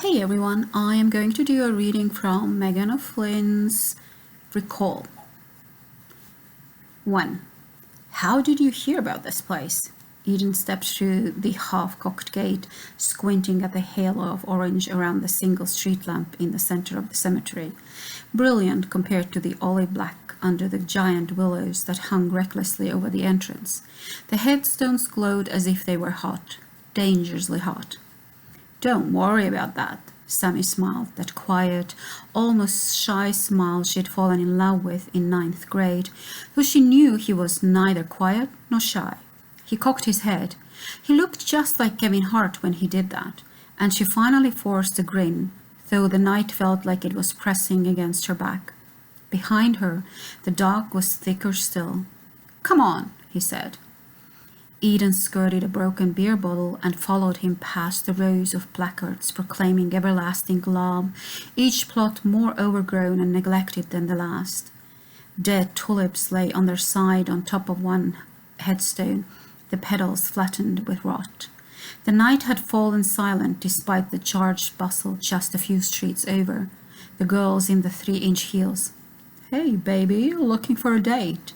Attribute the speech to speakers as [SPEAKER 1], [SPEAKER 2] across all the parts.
[SPEAKER 1] Hey everyone, I am going to do a reading from Meghan of Flynn's Recall. 1. How did you hear about this place? Eden stepped through the half-cocked gate, squinting at the halo of orange around the single street lamp in the center of the cemetery, brilliant compared to the olive black under the giant willows that hung recklessly over the entrance. The headstones glowed as if they were hot, dangerously hot. Don't worry about that, Sammy smiled, that quiet, almost shy smile she'd fallen in love with in 9th grade, though she knew he was neither quiet nor shy. He cocked his head. He looked just like Kevin Hart when he did that, and she finally forced a grin, though the night felt like it was pressing against her back. Behind her, the dark was thicker still. Come on, he said. Eden skirted a broken beer bottle and followed him past the rows of placards proclaiming everlasting love, each plot more overgrown and neglected than the last. Dead tulips lay on their side on top of one headstone, the petals flattened with rot. The night had fallen silent despite the charged bustle just a few streets over, the girls in the 3-inch heels. Hey, baby, looking for a date?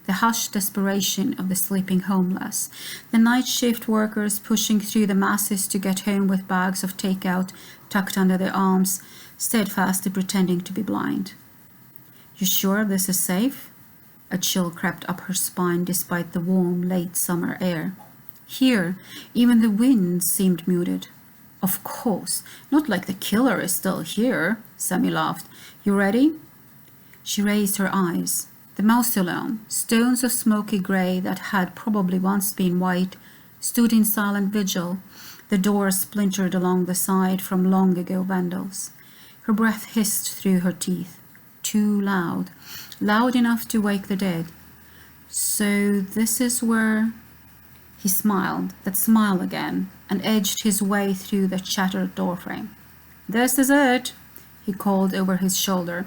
[SPEAKER 1] The hushed desperation of the sleeping homeless, the night shift workers pushing through the masses to get home with bags of takeout tucked under their arms, steadfastly pretending to be blind. You sure this is safe? A chill crept up her spine despite the warm, late summer air. Here, even the wind seemed muted. Of course, not like the killer is still here, Sammy laughed. You ready? She raised her eyes. The mausoleum, stones of smoky grey that had probably once been white, stood in silent vigil, the doors splintered along the side from long ago vandals. Her breath hissed through her teeth. Too loud, loud enough to wake the dead. So this is where... He smiled, that smile again, and edged his way through the shattered doorframe. This is it, he called over his shoulder.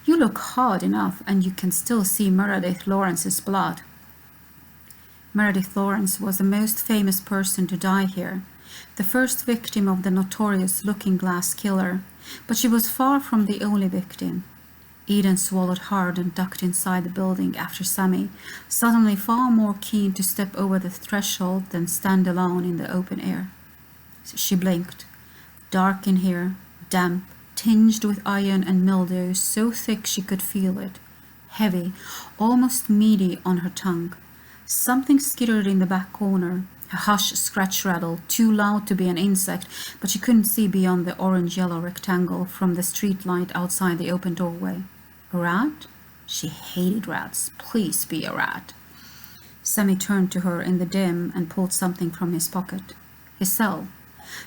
[SPEAKER 1] You look hard enough and you can still see Meredith Lawrence's blood. Meredith Lawrence was the most famous person to die here, the first victim of the notorious looking-glass killer, but she was far from the only victim. Eden swallowed hard and ducked inside the building after Sammy, suddenly far more keen to step over the threshold than stand alone in the open air. She blinked. Dark in here, damp, tinged with iron and mildew, so thick she could feel it, heavy, almost meaty on her tongue. Something skittered in the back corner, a hush scratch rattle, too loud to be an insect, but she couldn't see beyond the orange-yellow rectangle from the street light outside the open doorway. A rat? She hated rats. Please be a rat. Sammy turned to her in the dim and pulled something from his pocket. His cell.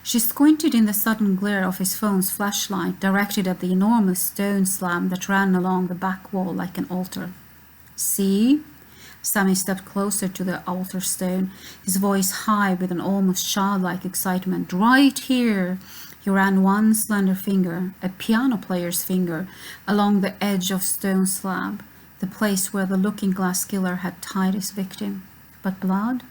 [SPEAKER 1] She squinted in the sudden glare of his phone's flashlight, directed at the enormous stone slab that ran along the back wall like an altar. See? Sammy stepped closer to the altar stone, his voice high with an almost childlike excitement. Right here! He ran one slender finger, a piano player's finger, along the edge of stone slab, the place where the looking-glass killer had tied his victim. But blood?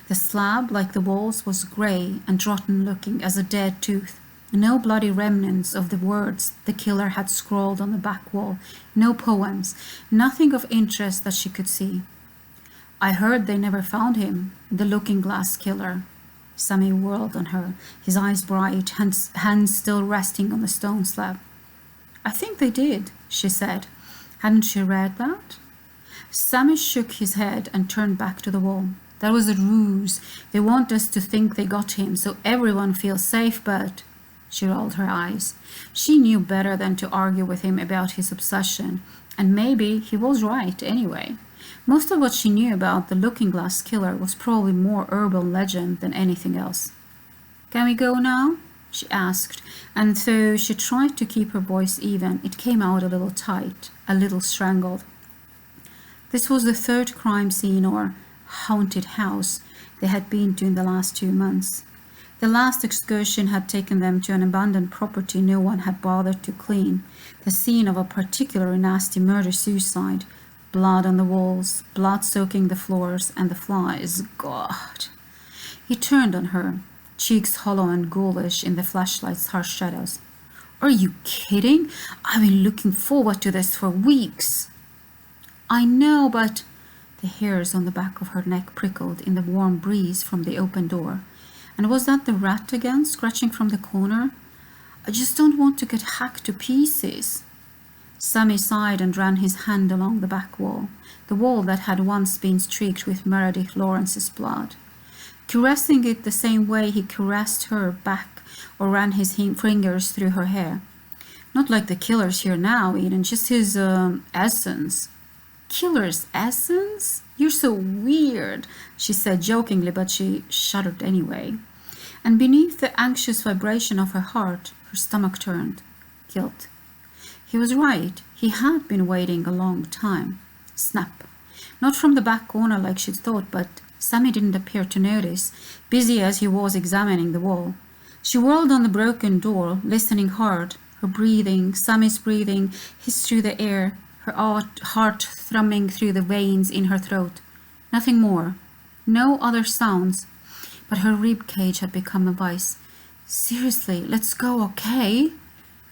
[SPEAKER 1] The slab, like the walls, was grey and rotten-looking as a dead tooth. No bloody remnants of the words the killer had scrawled on the back wall. No poems. Nothing of interest that she could see. I heard they never found him, the looking-glass killer. Sammy whirled on her, his eyes bright, hands still resting on the stone slab. I think they did, she said. Hadn't she read that? Sammy shook his head and turned back to the wall. That was a ruse. They want us to think they got him, so everyone feels safe, but... She rolled her eyes. She knew better than to argue with him about his obsession, and maybe he was right anyway. Most of what she knew about the looking-glass killer was probably more urban legend than anything else. Can we go now? She asked, and though she tried to keep her voice even, it came out a little tight, a little strangled. This was the third crime scene or haunted house they had been to in the last 2 months. The last excursion had taken them to an abandoned property no one had bothered to clean, the scene of a particularly nasty murder-suicide. Blood on the walls, blood soaking the floors, and the flies. God! He turned on her. cheeks hollow and ghoulish in the flashlight's harsh shadows. Are you kidding? I've been looking forward to this for weeks. I know, but the hairs on the back of her neck prickled in the warm breeze from the open door. And was that the rat again, scratching from the corner? I just don't want to get hacked to pieces. Sammy sighed and ran his hand along the back wall, the wall that had once been streaked with Meredith Lawrence's blood, caressing it the same way he caressed her back or ran his fingers through her hair. Not like the killer's here now, Eden, just his essence. Killer's essence? You're so weird, she said jokingly, but she shuddered anyway. And beneath the anxious vibration of her heart, her stomach turned. Guilt. He was right. He had been waiting a long time. Snap. Not from the back corner like she'd thought, but Sammy didn't appear to notice, busy as he was examining the wall. She whirled on the broken door, listening hard, her breathing, Sammy's breathing, hissed through the air, her heart thrumming through the veins in her throat. Nothing more. No other sounds. But her rib cage had become a vice. Seriously, let's go, okay?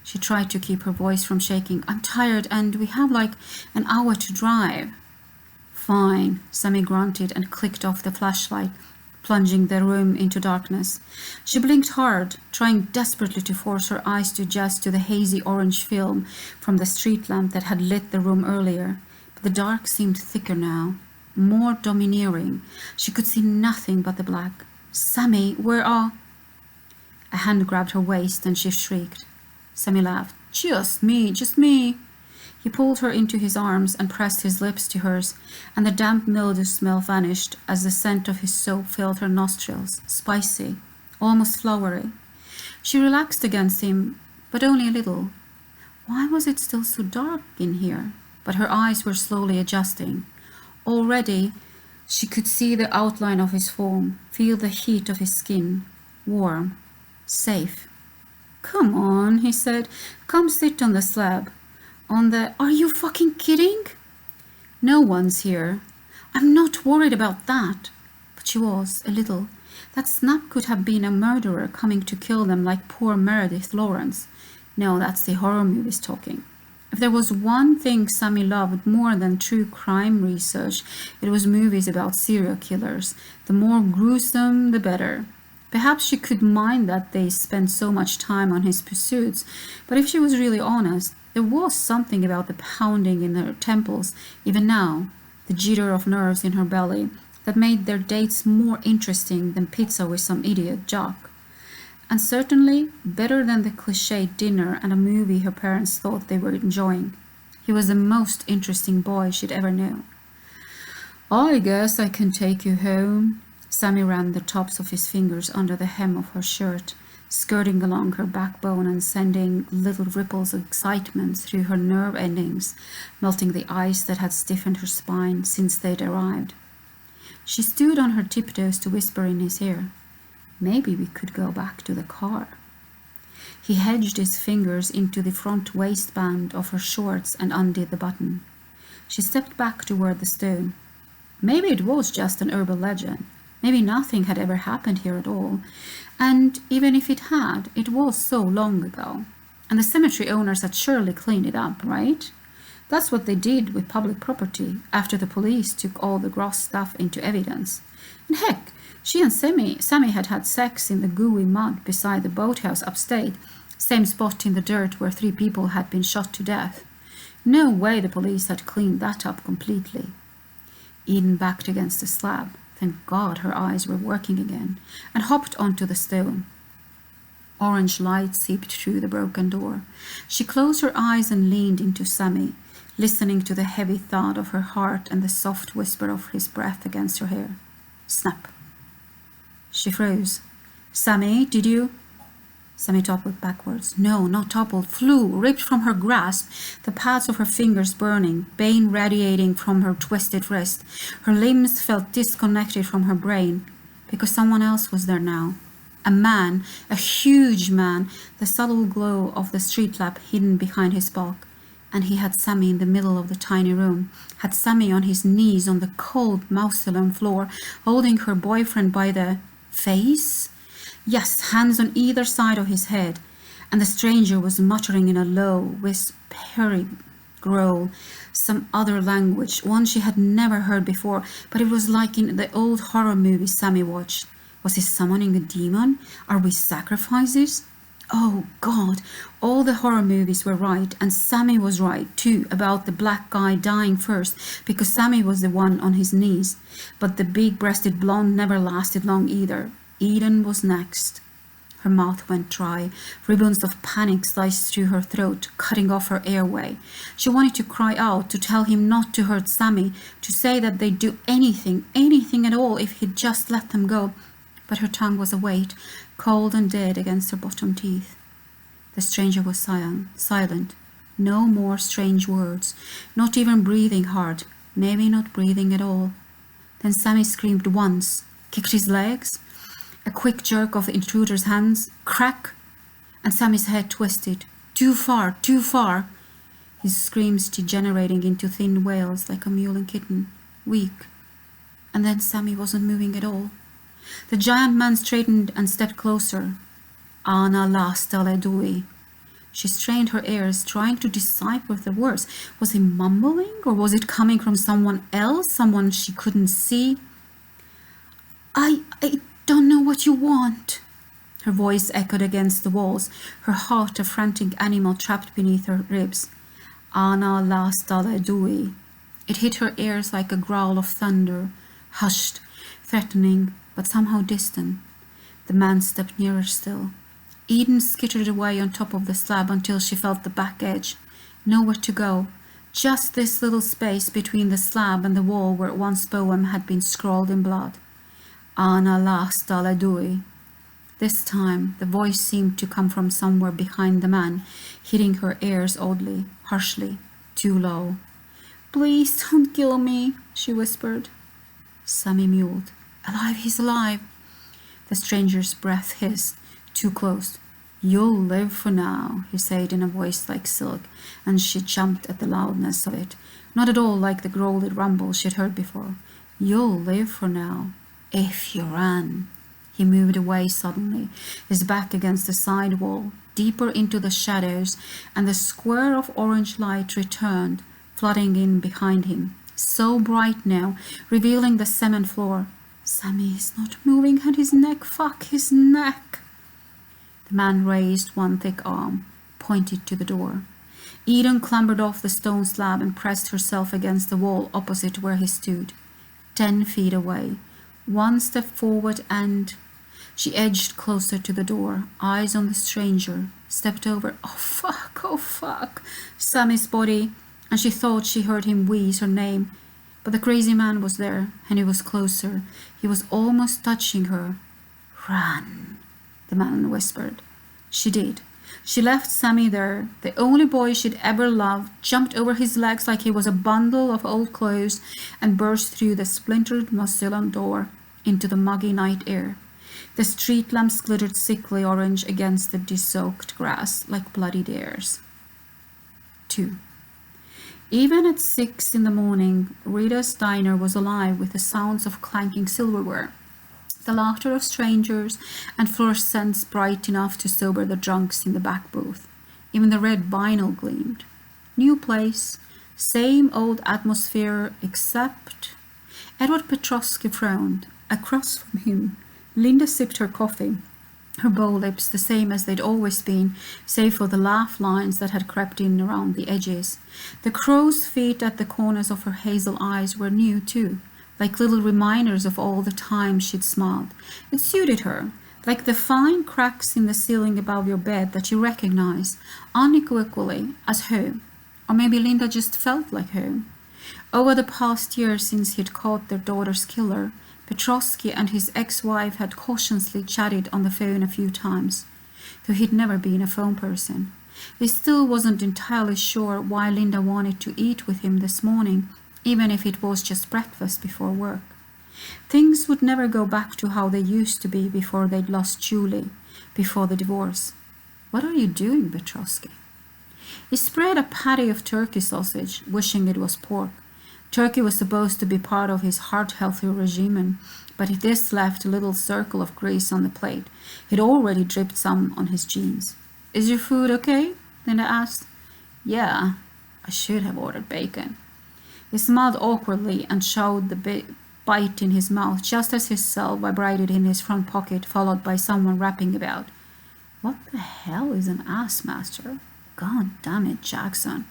[SPEAKER 1] She tried to keep her voice from shaking. I'm tired and we have like an hour to drive. Fine, Sammy grunted and clicked off the flashlight, plunging the room into darkness. She blinked hard, trying desperately to force her eyes to adjust to the hazy orange film from the street lamp that had lit the room earlier. But the dark seemed thicker now, more domineering. She could see nothing but the black. Sammy, where are... A hand grabbed her waist and she shrieked. Sammy laughed. Just me, just me. He pulled her into his arms and pressed his lips to hers, and the damp mildew smell vanished as the scent of his soap filled her nostrils, spicy, almost flowery. She relaxed against him, but only a little. Why was it still so dark in here? But her eyes were slowly adjusting. Already, she could see the outline of his form, feel the heat of his skin, warm, safe. Come on, he said. Come sit on the slab. On the... Are you fucking kidding? No one's here. I'm not worried about that. But she was, a little. That snap could have been a murderer coming to kill them like poor Meredith Lawrence. No, that's the horror movies talking. If there was one thing Sammy loved more than true crime research, it was movies about serial killers. The more gruesome, the better. Perhaps she could mind that they spent so much time on his pursuits, but if she was really honest, there was something about the pounding in her temples, even now, the jitter of nerves in her belly, that made their dates more interesting than pizza with some idiot jock. And certainly better than the cliched dinner and a movie her parents thought they were enjoying. He was the most interesting boy she'd ever known. I guess I can take you home. Sammy ran the tops of his fingers under the hem of her shirt, skirting along her backbone and sending little ripples of excitement through her nerve endings, melting the ice that had stiffened her spine since they'd arrived. She stood on her tiptoes to whisper in his ear, maybe we could go back to the car. He hedged his fingers into the front waistband of her shorts and undid the button. She stepped back toward the stone. Maybe it was just an urban legend. Maybe nothing had ever happened here at all, and even if it had, it was so long ago. And the cemetery owners had surely cleaned it up, right? That's what they did with public property after the police took all the gross stuff into evidence. And heck, she and Sammy had had sex in the gooey mud beside the boathouse upstate, same spot in the dirt where 3 people had been shot to death. No way the police had cleaned that up completely. Eden backed against the slab. Thank God her eyes were working again, and hopped onto the stone. Orange light seeped through the broken door. She closed her eyes and leaned into Sammy, listening to the heavy thud of her heart and the soft whisper of his breath against her hair. Snap. She froze. Sammy, did you... Sammy toppled backwards. No, not toppled, flew, ripped from her grasp, the pads of her fingers burning, pain radiating from her twisted wrist. Her limbs felt disconnected from her brain, because someone else was there now. A man, a huge man, the subtle glow of the street lamp hidden behind his bulk. And he had Sammy in the middle of the tiny room, had Sammy on his knees on the cold mausoleum floor, holding her boyfriend by the face. Yes, hands on either side of his head, and the stranger was muttering in a low, whispering growl, some other language, one she had never heard before, but it was like in the old horror movies Sammy watched. Was he summoning a demon? Are we sacrifices? Oh God, all the horror movies were right, and Sammy was right too about the black guy dying first, because Sammy was the one on his knees. But the big-breasted blonde never lasted long either. Eden was next. Her mouth went dry. Ribbons of panic sliced through her throat, cutting off her airway. She wanted to cry out, to tell him not to hurt Sammy, to say that they'd do anything, anything at all if he'd just let them go. But her tongue was a weight, cold and dead against her bottom teeth. The stranger was silent. No more strange words, not even breathing hard, maybe not breathing at all. Then Sammy screamed once, kicked his legs. A quick jerk of the intruder's hands, crack, and Sammy's head twisted. Too far, too far. His screams degenerating into thin wails like a mewling kitten, weak. And then Sammy wasn't moving at all. The giant man straightened and stepped closer. Ana lasta ledui. She strained her ears, trying to decipher the words. Was he mumbling, or was it coming from someone else, someone she couldn't see? I don't know what you want. Her voice echoed against the walls, her heart a frantic animal trapped beneath her ribs. Ana lasta ledui. It hit her ears like a growl of thunder, hushed, threatening, but somehow distant. The man stepped nearer still. Eden skittered away on top of the slab until she felt the back edge. Nowhere to go. Just this little space between the slab and the wall where once poem had been scrawled in blood. Ana lasta ledui. This time the voice seemed to come from somewhere behind the man, hitting her ears oddly, harshly, too low. Please don't kill me, she whispered. Sammy mewed. Alive, he's alive. The stranger's breath hissed, too close. You'll live for now, he said in a voice like silk, and she jumped at the loudness of it, not at all like the growly rumble she'd heard before. You'll live for now, if you ran. He moved away suddenly, his back against the side wall, deeper into the shadows, and the square of orange light returned, flooding in behind him, so bright now, revealing the cement floor. Sammy is not moving, and his neck, fuck his neck. The man raised one thick arm, pointed to the door. Eden clambered off the stone slab and pressed herself against the wall opposite where he stood, 10 feet away. One step forward and... She edged closer to the door, eyes on the stranger, stepped over. Oh fuck, Sammy's body, and she thought she heard him wheeze her name. But the crazy man was there, and he was closer. He was almost touching her. Run, the man whispered. She did. She left Sammy there, the only boy she'd ever loved, jumped over his legs like he was a bundle of old clothes, and burst through the splintered muslin door into the muggy night air. The street lamps glittered sickly orange against the desoaked grass like bloody dares. 2. Even at 6 in the morning, Rita's diner was alive with the sounds of clanking silverware, the laughter of strangers, and fluorescents bright enough to sober the drunks in the back booth. Even the red vinyl gleamed. New place, same old atmosphere, except... Edward Petrovsky frowned. Across from him, Linda sipped her coffee, her bow lips the same as they'd always been, save for the laugh lines that had crept in around the edges. The crow's feet at the corners of her hazel eyes were new too, like little reminders of all the times she'd smiled. It suited her, like the fine cracks in the ceiling above your bed that you recognize unequivocally as home. Or maybe Linda just felt like home. Over the past year since he'd caught their daughter's killer, Petrovsky and his ex-wife had cautiously chatted on the phone a few times, though he'd never been a phone person. He still wasn't entirely sure why Linda wanted to eat with him this morning, even if it was just breakfast before work. Things would never go back to how they used to be before they'd lost Julie, before the divorce. What are you doing, Petrovsky? He spread a patty of turkey sausage, wishing it was pork. Turkey was supposed to be part of his heart-healthy regimen, but this left a little circle of grease on the plate. He'd already dripped some on his jeans. "Is your food okay?" Linda asked. "Yeah, I should have ordered bacon." He smiled awkwardly and showed the bite in his mouth just as his cell vibrated in his front pocket, followed by someone rapping about. What the hell is an ass master? God damn it, Jackson.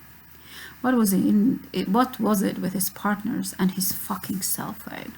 [SPEAKER 1] What was it with his partners and his fucking cell phone?